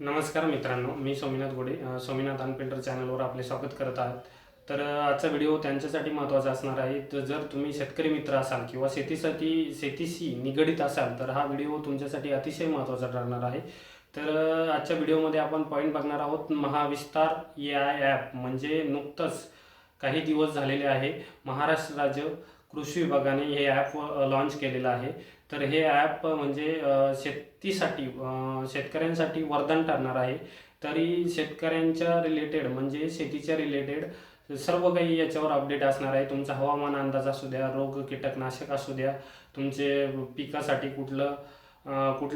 नमस्कार मित्रांनो, मी सोमीनाथ गोडे सोमीनाथ अनपेंटर चॅनलवर आपले स्वागत करत आहात. तर आजचा व्हिडिओ त्यांच्यासाठी महत्त्वाचा असणार आहे. तर जर तुम्ही शेतकरी मित्र असाल किंवा शेतीशी निगडित असाल तर हा व्हिडिओ तुमच्यासाठी अतिशय महत्त्वाचा ठरणार आहे. तर आजच्या व्हिडिओमध्ये आपण पॉईंट बघणार आहोत. महाविस्तार AI ॲप म्हणजे नुकतंच काही दिवस झालेले आहे महाराष्ट्र राज्य कृषी विभागाने हे ॲप लॉन्च केलेलं आहे. तर हे ॲप म्हणजे शेतकऱ्यांसाठी वरदान ठरणार आहे. तरी शेतकऱ्यांच्या रिलेटेड म्हणजे शेतीच्या रिलेटेड सर्व काही याच्यावर अपडेट असणार आहे. तुमचा हवामान अंदाज असू द्या, रोग कीटकनाशक असू द्या, तुमचे पिकासाठी कुठलं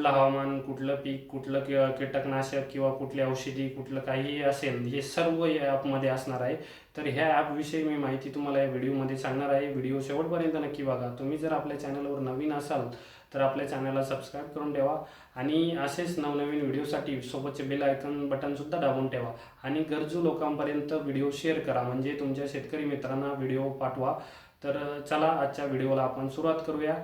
हवामान, कुठलं पीक, कुठलं कीटकनाशक किंवा कुठली औषधी, कुठलं काहीही असेल, हे सर्व या ॲपमध्ये असणार आहे. तर ह्या ॲपविषयी मी माहिती तुम्हाला या व्हिडिओमध्ये सांगणार आहे. व्हिडिओ शेवटपर्यंत नक्की बघा. तुम्ही जर आपल्या चॅनलवर नवीन असाल तर आपल्या चॅनलला सबस्क्राईब करून ठेवा आणि असेच नवनवीन व्हिडिओसाठी सोबतचे बेल आयकॉन बटनसुद्धा दाबून ठेवा आणि गरजू लोकांपर्यंत व्हिडिओ शेअर करा, म्हणजे तुमच्या शेतकरी मित्रांना व्हिडिओ पाठवा. तर चला आजच्या व्हिडिओला आपण सुरुवात करूया.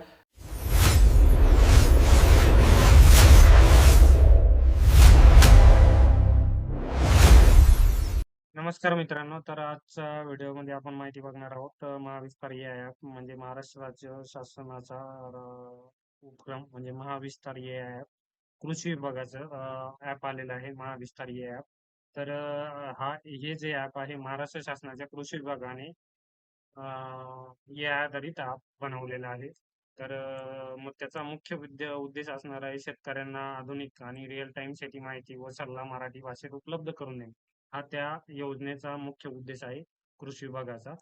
नमस्कार मित्रांनो, तर आजच्या व्हिडिओमध्ये आपण माहिती बघणार आहोत. महाविस्तार या ॲप म्हणजे महाराष्ट्र राज्य शासनाचा उपक्रम म्हणजे महाविस्तार या ॲप कृषी विभागाचं ॲप आलेलं आहे. महाविस्तार या ॲप तर हे जे ॲप आहे महाराष्ट्र शासनाच्या कृषी विभागाने या आधारित ॲप बनवलेला आहे. तर मग त्याचा मुख्य उद्देश असणार आहे शेतकऱ्यांना आधुनिक आणि रिअल टाइम शेती माहिती व सल्ला मराठी भाषेत उपलब्ध करून देणे. हा त्या योजनेचा मुख्य उद्देश आहे कृषी विभागाचा.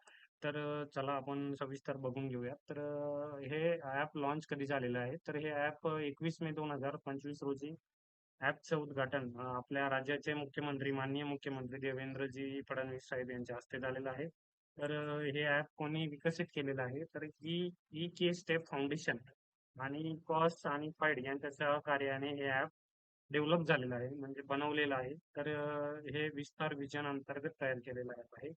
तर चला आपण सविस्तर बघून घेऊया. तर हे ॲप लॉन्च कधी झालेलं आहे, तर हे ॲप 21 मे 2025 रोजी ॲपचं उद्घाटन आपल्या राज्याचे मुख्यमंत्री माननीय मुख्यमंत्री देवेंद्रजी फडणवीस साहेब यांच्या हस्ते झालेलं आहे. तर हे ॲप कोणी विकसित केलेलं आहे, तर ई के स्टेप फाउंडेशन आणि कॉस्ट आणि फाईड यांच्या सहकार्याने हे ॲप डेव्हलप झालेलं आहे, म्हणजे बनवलेलं आहे. तर हे विस्तार विजन अंतर्गत तयार केलेलं ॲप आहे.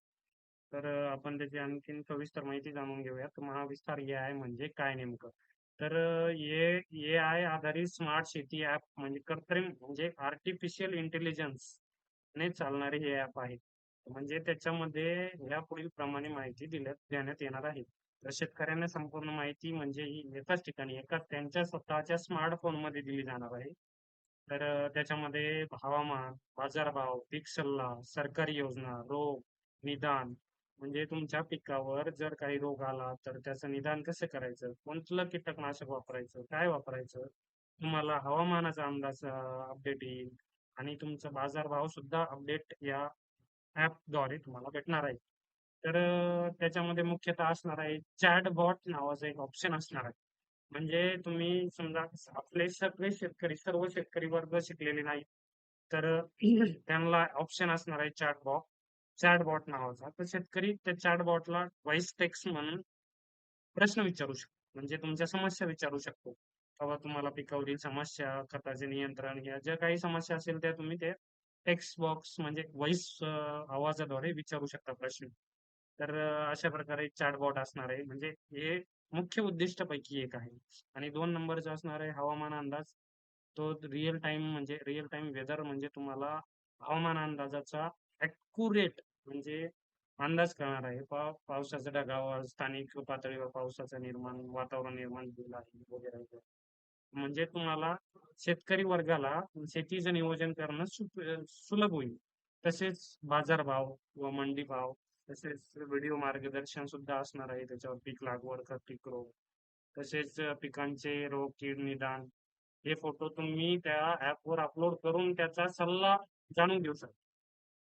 तर आपण त्याची आणखीन सविस्तर माहिती जाणून घेऊया. तर महाविस्तार AI म्हणजे काय नेमकं? तर AI आधारित स्मार्ट शेती ॲप म्हणजे कृत्रिम म्हणजे आर्टिफिशियल इंटेलिजन्स ने चालणारे हे ॲप आहे. म्हणजे त्याच्यामध्ये ह्या पुढील प्रमाणे माहिती देण्यात येणार आहे. तर शेतकऱ्यांना संपूर्ण माहिती म्हणजे ही एकाच ठिकाणी त्यांच्या स्वतःच्या स्मार्टफोनमध्ये दिली जाणार आहे. तर त्याच्यामध्ये हवामान, बाजारभाव, पीक सल्ला, सरकारी योजना, रोग, निदान म्हणजे तुमच्या पिकावर जर काही रोग आला तर त्याचं निदान कसं करायचं, कोणतं कीटकनाशक वापरायचं, काय वापरायचं, तुम्हाला हवामानाचा अंदाज अपडेट येईल आणि तुमचा बाजारभाव सुद्धा अपडेट या ॲपद्वारे तुम्हाला भेटणार आहे. तर त्याच्यामध्ये मुख्यतः असणार आहे चॅटबॉट नावाचं एक ऑप्शन असणार आहे. म्हणजे तुम्ही समजा आपले सगळे शेतकरी, सर्व शेतकरी वर्ग शिकलेले नाही, तर त्यांना ऑप्शन असणार आहे चॅटबॉट नावाचा. तर शेतकरी त्या चॅटबॉटला व्हॉइस टेक्स्ट म्हणून प्रश्न विचारू शकतो. म्हणजे तुमच्या समस्या विचारू शकतो. किंवा तुम्हाला पिकावरील समस्या, खताचे नियंत्रण या ज्या काही समस्या असेल त्या तुम्ही ते टेक्स्ट बॉक्स म्हणजे व्हॉइस आवाजाद्वारे विचारू शकता प्रश्न. तर अशा प्रकारे चॅटबॉट असणार आहे. म्हणजे हे मुख्य उद्दिष्टापैकी एक आहे. आणि 2 नंबरचा असणार आहे हवामान अंदाज. तो रिअल टाईम वेदर म्हणजे तुम्हाला हवामान अंदाजाचा ॲक्युरेट म्हणजे अंदाज करणार आहे. पावसाच्या ढगावर, स्थानिक पातळीवर पावसाचं वातावरण निर्माण झालेलं आहे वगैरे, वगैरे. म्हणजे तुम्हाला शेतकरी वर्गाला शेतीचं नियोजन करणं सुलभ होईल. तसेच बाजारभाव व मंडी भाव, तसेच व्हिडिओ मार्गदर्शन सुद्धा असणार आहे त्याच्यावर. पीक लागवड, खत, पीक रोग, तसेच पिकांचे रोग, कीड निदान हे फोटो तुम्ही त्या ॲपवर अपलोड करून त्याचा सल्ला जाणून घेऊ शकता.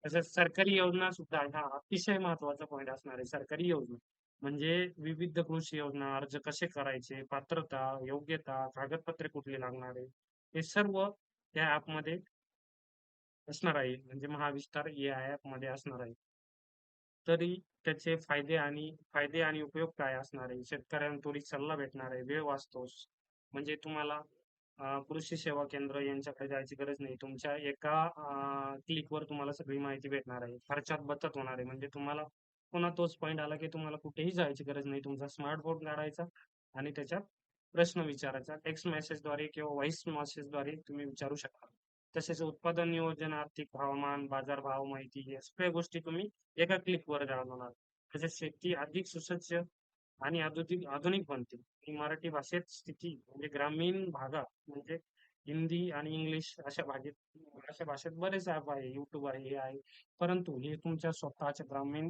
तसेच सरकारी योजना सुद्धा हा अतिशय महत्वाचा पॉईंट असणार आहे. सरकारी योजना म्हणजे विविध कृषी योजना, अर्ज कसे करायचे, पात्रता, योग्यता, कागदपत्रे कुठली लागणार आहे, हे सर्व त्या ॲपमध्ये असणार आहे. म्हणजे महाविस्तार AI ॲपमध्ये असणार आहे. तरी त्याचे फायदे आणि उपयोग काय असणार आहे? शेतकऱ्यांना त्वरित सल्ला भेटणार आहे, वेळ वाचतो. म्हणजे तुम्हाला कृषी सेवा केंद्र यांच्याकडे जायची गरज नाही. तुमच्या एका क्लिकवर तुम्हाला सगळी माहिती भेटणार आहे. खर्चात बचत होणार आहे. म्हणजे तुम्हाला पुन्हा तोच पॉइंट आला, की तुम्हाला कुठेही जायची गरज नाही. तुमचा स्मार्टफोन काढायचा आणि त्याच्यात प्रश्न विचारायचा. टेक्स्ट मेसेजद्वारे किंवा व्हॉइस मेसेजद्वारे तुम्ही विचारू शकता. तसेच उत्पादन नियोजन, आर्थिक हवामान, बाजारभाव माहिती या सगळ्या गोष्टी तुम्ही एका क्लिकवर जाणवणार. तसेच शेती अधिक सुसज्ज आणि आधुनिक बनते. ही मराठी भाषेत स्थिती म्हणजे ग्रामीण भागात म्हणजे हिंदी आणि इंग्लिश अशा भाषेत बरेच ॲप आहे, YouTube आहे, हे आहे. परंतु हे तुमच्या स्वतःच्या ग्रामीण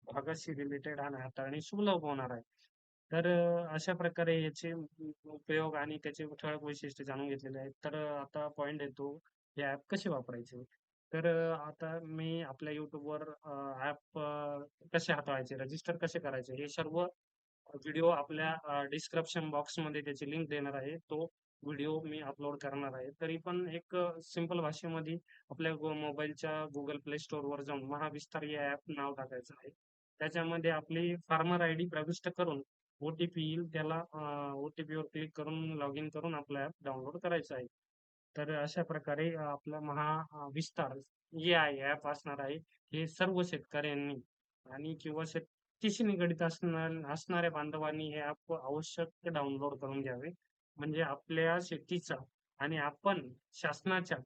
भागाशी रिलेटेड आणि हाताळणी सुलभ होणार आहे. तर अशा प्रकारे याचे उपयोग आणि त्याचे ठळक वैशिष्ट्य जाणून घेतलेले आहेत. तर आता पॉइंट येतो, हे ॲप कसे वापरायचे? तर आता मी आपल्या YouTubeवर ॲप कसे हाताळायचे, रजिस्टर कसे करायचे, हे सर्व व्हिडिओ आपल्या डिस्क्रिप्शन बॉक्समध्ये त्याची लिंक देणार आहे. तो व्हिडिओ मी अपलोड करणार आहे. तरी पण एक सिंपल भाषेमध्ये आपल्या मोबाईलच्या Google Play Storeवर जाऊन महाविस्तार या ॲप नाव टाकायचं आहे. त्याच्यामध्ये आपली फार्मर आयडी प्रविष्ट करून ओ-टी-पी येईल त्याला ओ-टी-पीवर क्लिक करून लॉग इन करून आपलं ॲप डाउनलोड करायचं आहे. तर अशा प्रकारे आपला विस्तार जे आहे ॲप असणार आहे. हे सर्व शेतकऱ्यांनी आणि किंवा शेतीशी निगडीत असणाऱ्या बांधवांनी हे ॲप आवश्यक डाउनलोड करून घ्यावे. म्हणजे आपल्या शेतीचा आणि आपण शासनाच्या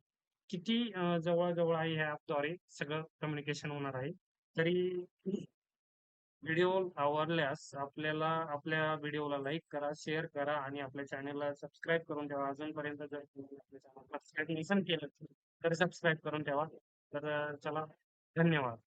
किती जवळ आहे ह्या ॲपद्वारे सगळं कम्युनिकेशन होणार आहे. तरी व्हिडिओ आवडल्यास आपल्या व्हिडिओला लाईक करा, शेअर करा आणि आपल्या चॅनलला सबस्क्राईब करून ठेवा. अजूनपर्यंत जर तुम्ही आपल्या चॅनलला सबस्क्राईब नसेल केलं, तर सबस्क्राईब करून ठेवा. तर चला धन्यवाद.